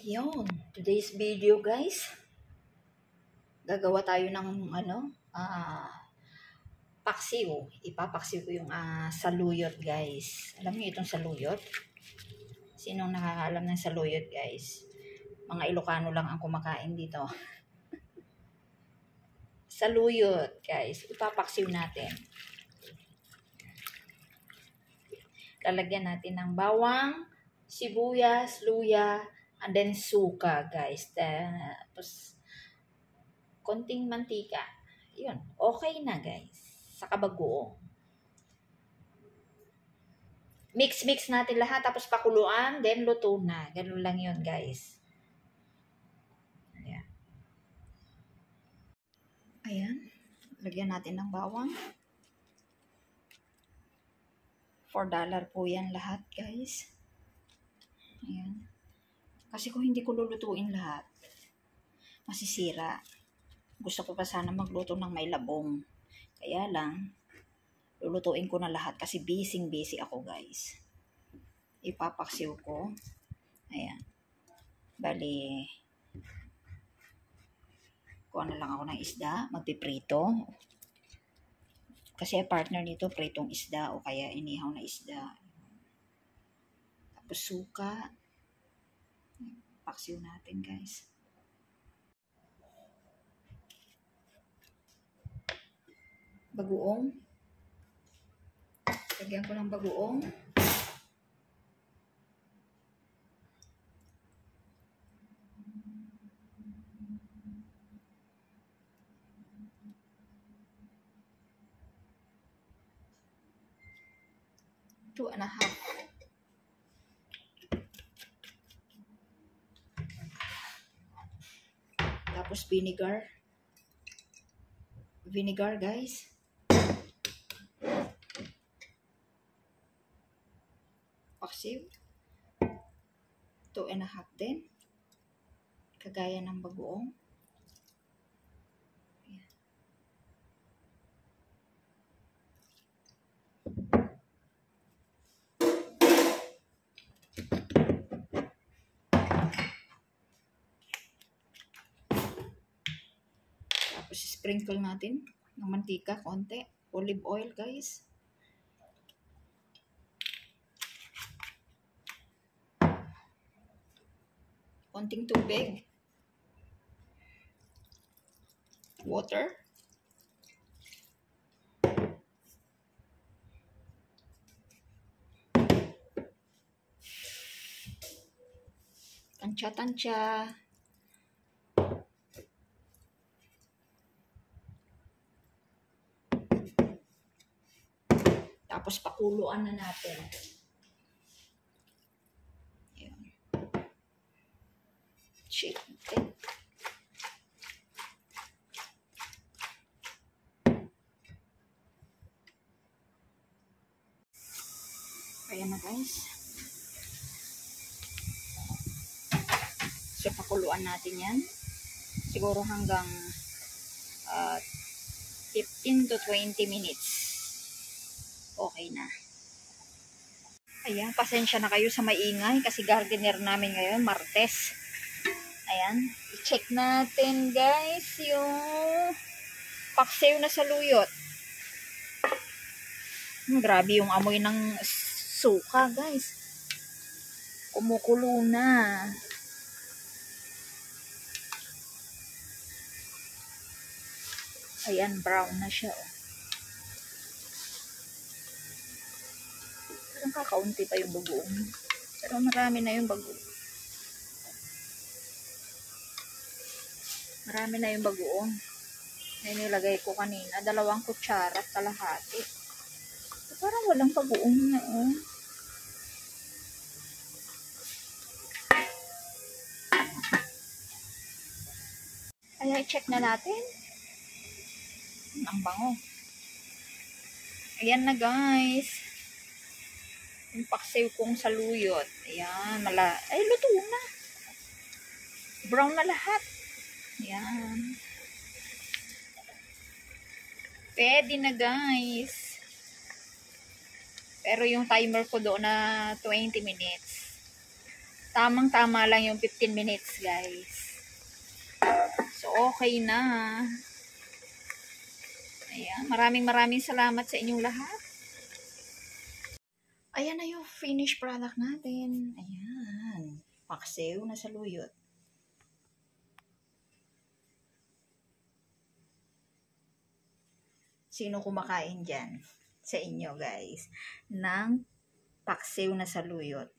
Yun, today's video guys, gagawa tayo ng paksiw. Ipapaksiw ko yung saluyot guys. Alam niyo itong saluyot? Sinong nakakaalam ng saluyot guys? Mga Ilocano lang ang kumakain dito. Saluyot guys, ipapaksiw natin. Lalagyan natin ng bawang, sibuyas, luya, and then suka guys. Tapos konting mantika. Yun, okay na guys. Saka bagoong. Mix natin lahat tapos pakuluan, then luto na. Ganun lang yun guys. Ayan. Ayan. Lagyan natin ng bawang. $4 po yan lahat guys. Ayan. Kasi kung hindi ko lulutuin lahat, masisira. Gusto ko pa sana magluto ng may labong. Kaya lang, lulutuin ko na lahat kasi busy ako guys. Ipapaksiw ko. Ayan. Bali, kuha na lang ako ng isda. Magpiprito. Kasi partner nito, pritong isda o kaya inihaw na isda. Tapos suka. Paksiw natin guys. Bagoong. Lagyan ko ng bagoong. Two and a half. Tapos vinegar. Vinegar guys. Paksiw. 2 and a half din. Kagaya ng bagoong. Ayan. Tapos sprinkle natin ng mantika, konti. Olive oil guys. Konting tubig. Water. Tansya. Tapos pakuluan na natin. Ayan. Shake natin. Ayan na guys. So pakuluan natin yan. Siguro hanggang 15 to 20 minutes. Okay na. Ayan, pasensya na kayo sa maingay kasi gardener namin ngayon, Martes. Ayan, i-check natin guys yung paksiw na saluyot. Grabe yung amoy ng suka guys. Kumukulo na. Ayan, brown na siya. Parang kakaunti pa yung bagoong. Pero marami na yung bagoong. Marami na yung bagoong. Ay, nilagay ko kanina. 2 kutsara at kalahati. So, parang walang bagoong na oh. Kaya i-check na natin. Ang bango. Ayan na guys. Yung paksiw kong saluyot. Ayan. Ay, luto na. Brown na lahat. Ayan. Pwede na guys. Pero yung timer ko doon na 20 minutes. Tamang-tama lang yung 15 minutes, guys. So, okay na. Ayan, maraming salamat sa inyong lahat. Ayan na yung finished product natin. Ayan. Paksiw na saluyot. Sino kumakain dyan sa inyo, guys, ng paksiw na saluyot?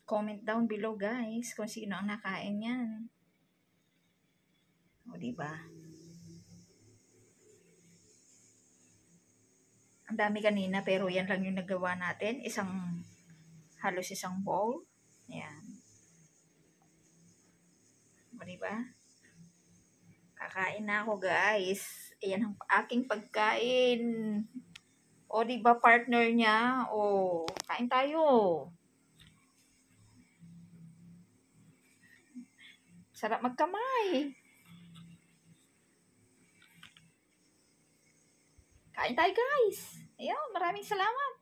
Comment down below, guys, kung sino ang nakain yan. O, diba? Ang dami kanina, pero yan lang yung nagawa natin. Halos isang bowl. Ayan. O, diba? Kakain na ako, guys. Ayan ang aking pagkain. O, diba, partner niya? O, kain tayo. Sarap magkamay. Kain tayo, guys. Ayun, maraming salamat.